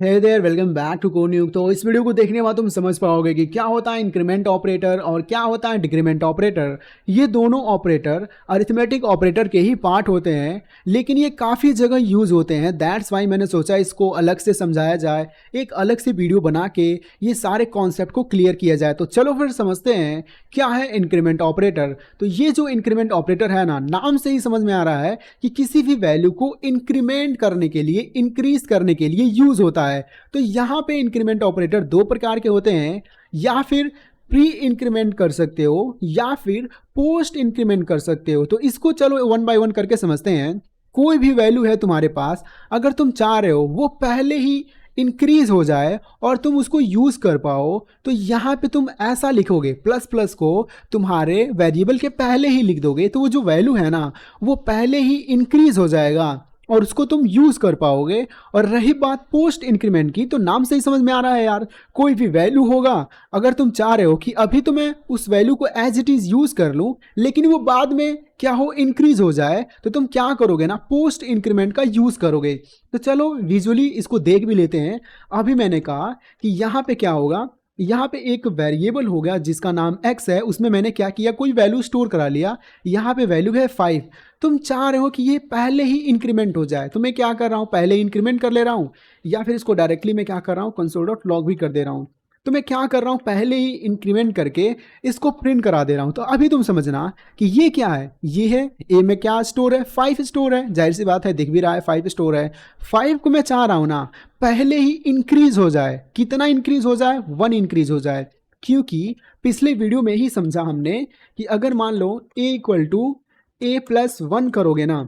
Hey there, welcome back to Codenuke. तो इस video को देखने के बाद तुम समझ पाओगे कि क्या होता है इंक्रीमेंट ऑपरेटर और क्या होता है डिक्रीमेंट ऑपरेटर। ये दोनों ऑपरेटर अरिथमेटिक ऑपरेटर के ही पार्ट होते हैं, लेकिन ये काफ़ी जगह यूज़ होते हैं। दैट्स वाई मैंने सोचा इसको अलग से समझाया जाए, एक अलग से वीडियो बना के ये सारे कॉन्सेप्ट को क्लियर किया जाए। तो चलो फिर समझते हैं क्या है इंक्रीमेंट ऑपरेटर। तो ये जो इंक्रीमेंट ऑपरेटर है ना, नाम से ही समझ में आ रहा है कि किसी भी वैल्यू को इंक्रीमेंट करने के लिए, इंक्रीज करने के लिए यूज़ होता है। तो यहां पे इंक्रीमेंट ऑपरेटर दो प्रकार के होते हैं, या फिर प्री इंक्रीमेंट कर सकते हो या फिर पोस्ट इंक्रीमेंट कर सकते हो। तो इसको चलो वन बाय वन करके समझते हैं। कोई भी वैल्यू है तुम्हारे पास, अगर तुम चाह रहे हो वो पहले ही इंक्रीज हो जाए और तुम उसको यूज कर पाओ, तो यहां पे तुम ऐसा लिखोगे, प्लस प्लस को तुम्हारे वेरिएबल के पहले ही लिख दोगे, तो वो जो वैल्यू है ना वो पहले ही इंक्रीज हो जाएगा और उसको तुम यूज कर पाओगे। और रही बात पोस्ट इंक्रीमेंट की, तो नाम से ही समझ में आ रहा है यार, कोई भी वैल्यू होगा, अगर तुम चाह रहे हो कि अभी तो मैं उस वैल्यू को एज इट इज यूज कर लूं, लेकिन वो बाद में क्या हो, इंक्रीज हो जाए, तो तुम क्या करोगे ना, पोस्ट इंक्रीमेंट का यूज करोगे। तो चलो विजुअली इसको देख भी लेते हैं। अभी मैंने कहा कि यहाँ पे क्या होगा, यहाँ पे एक वेरिएबल होगा जिसका नाम x है, उसमें मैंने क्या किया, कोई वैल्यू स्टोर करा लिया। यहाँ पे वैल्यू है 5। तुम चाह रहे हो कि ये पहले ही इंक्रीमेंट हो जाए, तो मैं क्या कर रहा हूँ, पहले ही इंक्रीमेंट कर ले रहा हूँ, या फिर इसको डायरेक्टली मैं क्या कर रहा हूँ, कंसोल डॉट लॉग भी कर दे रहा हूँ। तो मैं क्या कर रहा हूँ, पहले ही इंक्रीमेंट करके इसको प्रिंट करा दे रहा हूँ। तो अभी तुम समझना कि ये क्या है, ये है ए में क्या स्टोर है, 5 स्टोर है, जाहिर सी बात है, दिख भी रहा है 5 स्टोर है। 5 को मैं चाह रहा हूँ ना पहले ही इंक्रीज हो जाए। कितना इंक्रीज हो जाए, 1 इंक्रीज हो जाए। क्योंकि पिछले वीडियो में ही समझा हमने कि अगर मान लो ए इक्वल टू a+1 करोगे ना,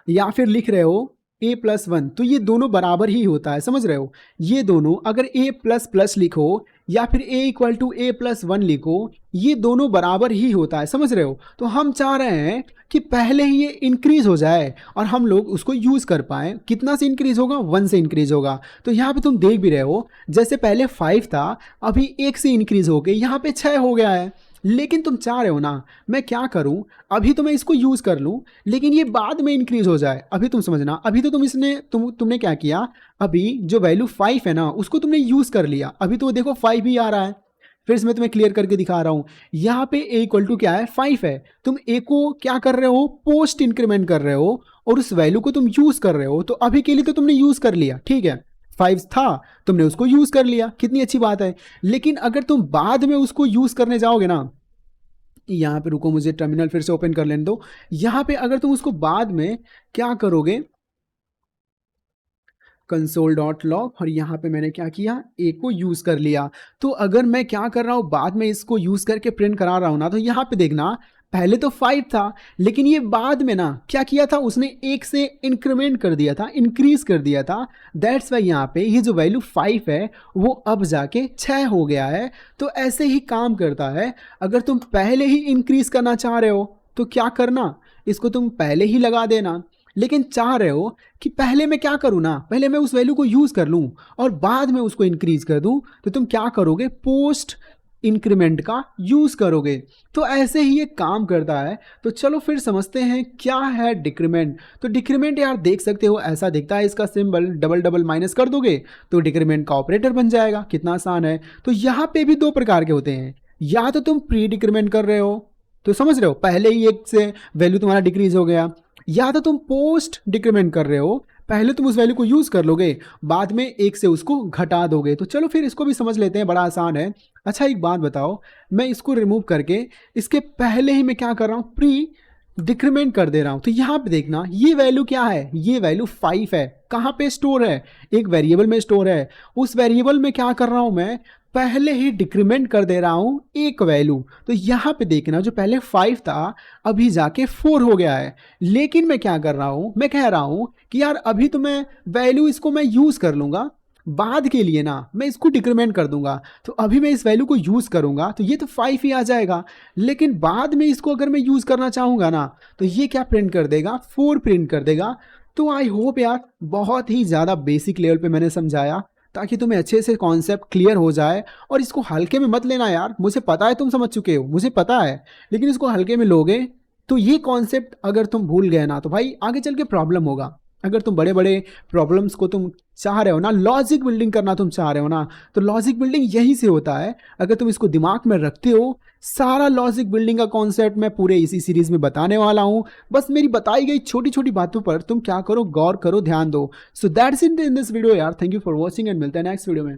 या फिर लिख रहे हो a+1, तो ये दोनों बराबर ही होता है, समझ रहे हो। ये दोनों अगर a++ लिखो या फिर a इक्वल टू a+1 लिखो, ये दोनों बराबर ही होता है, समझ रहे हो। तो हम चाह रहे हैं कि पहले ही ये इंक्रीज हो जाए और हम लोग उसको यूज कर पाए। कितना से इंक्रीज होगा, 1 से इंक्रीज होगा। तो यहाँ पे तुम देख भी रहे हो, जैसे पहले 5 था, अभी 1 से इंक्रीज हो गए, यहाँ पे 6 हो गया है। लेकिन तुम चाह रहे हो ना मैं क्या करूं, अभी तो मैं इसको यूज कर लूं, लेकिन ये बाद में इंक्रीज हो जाए। अभी तुम समझना, अभी तो तुमने क्या किया, अभी जो वैल्यू 5 है ना उसको तुमने यूज कर लिया, अभी तो देखो 5 ही आ रहा है। फिर इसमें तुम्हें क्लियर करके दिखा रहा हूं, यहाँ पे a इक्वल टू क्या है, 5 है। तुम a को क्या कर रहे हो, पोस्ट इंक्रीमेंट कर रहे हो और उस वैल्यू को तुम यूज कर रहे हो। तो अभी के लिए तो तुमने यूज कर लिया, ठीक है, 5 था, तुमने उसको यूज कर लिया, कितनी अच्छी बात है। लेकिन अगर तुम बाद में उसको यूज करने जाओगे ना, यहाँ पे रुको, मुझे टर्मिनल फिर से ओपन कर लेने दो। यहाँ पे अगर तुम उसको बाद में क्या करोगे, कंसोल डॉट लॉग, और यहाँ पे मैंने क्या किया, ए को यूज कर लिया। तो अगर मैं क्या कर रहा हूँ, बाद में इसको यूज करके प्रिंट करा रहा हूँ ना, तो यहाँ पे देखना, पहले तो 5 था, लेकिन ये बाद में ना क्या किया था, उसने 1 से इंक्रीमेंट कर दिया था, इंक्रीज कर दिया था। दैट्स वाई यहाँ पे ये जो वैल्यू 5 है वो अब जाके 6 हो गया है। तो ऐसे ही काम करता है, अगर तुम पहले ही इंक्रीज करना चाह रहे हो तो क्या करना, इसको तुम पहले ही लगा देना। लेकिन चाह रहे हो कि पहले मैं क्या करूँ ना, पहले मैं उस वैल्यू को यूज़ कर लूँ और बाद में उसको इंक्रीज कर दूँ, तो तुम क्या करोगे, पोस्ट इंक्रीमेंट का यूज़ करोगे। तो ऐसे ही ये काम करता है। तो चलो फिर समझते हैं क्या है डिक्रीमेंट। तो डिक्रीमेंट यार देख सकते हो, ऐसा दिखता है इसका सिंबल, डबल डबल माइनस कर दोगे तो डिक्रीमेंट का ऑपरेटर बन जाएगा। कितना आसान है। तो यहाँ पे भी दो प्रकार के होते हैं, या तो तुम प्री डिक्रीमेंट कर रहे हो, तो समझ रहे हो, पहले ही 1 से वैल्यू तुम्हारा डिक्रीज हो गया, या तो तुम पोस्ट डिक्रीमेंट कर रहे हो, पहले तुम उस वैल्यू को यूज कर लोगे, बाद में 1 से उसको घटा दोगे। तो चलो फिर इसको भी समझ लेते हैं, बड़ा आसान है। अच्छा एक बात बताओ, मैं इसको रिमूव करके इसके पहले ही मैं क्या कर रहा हूँ, प्री डिक्रीमेंट कर दे रहा हूँ। तो यहाँ पे देखना, ये वैल्यू क्या है, ये वैल्यू 5 है। कहाँ पे स्टोर है, एक वेरिएबल में स्टोर है। उस वेरिएबल में क्या कर रहा हूँ, मैं पहले ही डिक्रीमेंट कर दे रहा हूँ एक वैल्यू। तो यहाँ पे देखना, जो पहले 5 था अभी जाके 4 हो गया है। लेकिन मैं क्या कर रहा हूँ, मैं कह रहा हूँ कि यार अभी तो मैं वैल्यू इसको मैं यूज़ कर लूँगा, बाद के लिए ना मैं इसको डिक्रीमेंट कर दूंगा। तो अभी मैं इस वैल्यू को यूज़ करूंगा तो ये तो 5 ही आ जाएगा, लेकिन बाद में इसको अगर मैं यूज़ करना चाहूँगा ना, तो ये क्या प्रिंट कर देगा, 4 प्रिंट कर देगा। तो आई होप यार बहुत ही ज़्यादा बेसिक लेवल पे मैंने समझाया, ताकि तुम्हें अच्छे से कॉन्सेप्ट क्लियर हो जाए। और इसको हल्के में मत लेना यार, मुझे पता है तुम समझ चुके हो, मुझे पता है, लेकिन इसको हल्के में लोगे तो ये कॉन्सेप्ट अगर तुम भूल गए ना, तो भाई आगे चल के प्रॉब्लम होगा। अगर तुम बड़े बड़े प्रॉब्लम्स को तुम चाह रहे हो ना, लॉजिक बिल्डिंग करना तुम चाह रहे हो ना, तो लॉजिक बिल्डिंग यहीं से होता है। अगर तुम इसको दिमाग में रखते हो, सारा लॉजिक बिल्डिंग का कॉन्सेप्ट मैं पूरे इसी सीरीज में बताने वाला हूँ। बस मेरी बताई गई छोटी छोटी बातों पर तुम क्या करो, गौर करो, ध्यान दो। So that's it in this video यार। Thank you for watching and मिलते हैं नेक्स्ट वीडियो में।